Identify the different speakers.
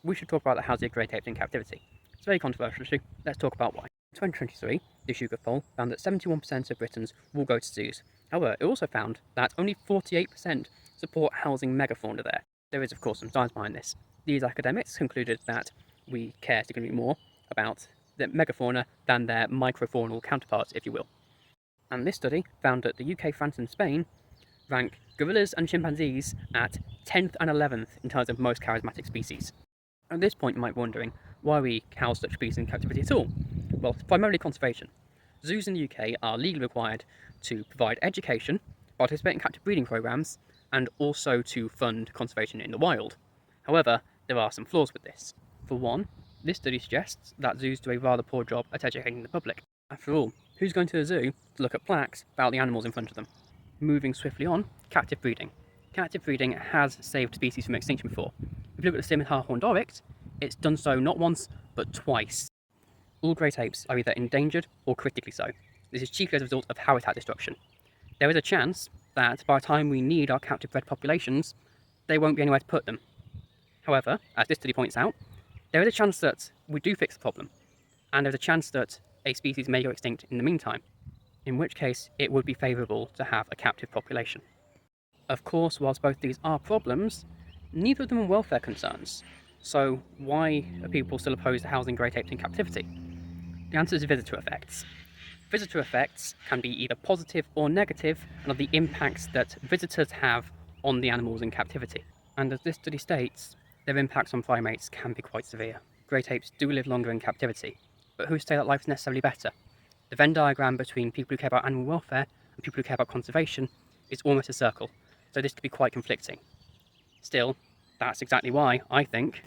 Speaker 1: we should talk about the housing of great apes in captivity. It's a very controversial issue. Let's talk about why. In 2023, the YouGov poll found that 71% of Britons will go to zoos. However, it also found that only 48% support housing megafauna there. There is, of course, some science behind this. These academics concluded that we care significantly more about the megafauna than their microfaunal counterparts, if you will. And this study found that the UK, France, and Spain rank gorillas and chimpanzees at 10th and 11th in terms of most charismatic species. At this point, you might be wondering why we house such species in captivity at all. Well, it's primarily conservation. Zoos in the UK are legally required to provide education, participate in captive breeding programs, and also to fund conservation in the wild. However, there are some flaws with this. For one, this study suggests that zoos do a rather poor job at educating the public. After all, who's going to the zoo to look at plaques about the animals in front of them? Moving swiftly on, captive breeding. Captive breeding has saved species from extinction before. If you look at the Scimitar horned oryx, it's done so not once, but twice. All great apes are either endangered or critically so. This is chiefly as a result of habitat destruction. There is a chance that by the time we need our captive bred populations, there won't be anywhere to put them. However, as this study points out, there is a chance that we do fix the problem, and there's a chance that a species may go extinct in the meantime, in which case it would be favourable to have a captive population. Of course, whilst both these are problems, neither of them are welfare concerns. So why are people still opposed to housing great apes in captivity? The answer is visitor effects. Visitor effects can be either positive or negative and are the impacts that visitors have on the animals in captivity. And as this study states, their impacts on primates can be quite severe. Great apes do live longer in captivity, but who's to say that life is necessarily better? The Venn diagram between people who care about animal welfare and people who care about conservation is almost a circle, so this could be quite conflicting. Still, that's exactly why I think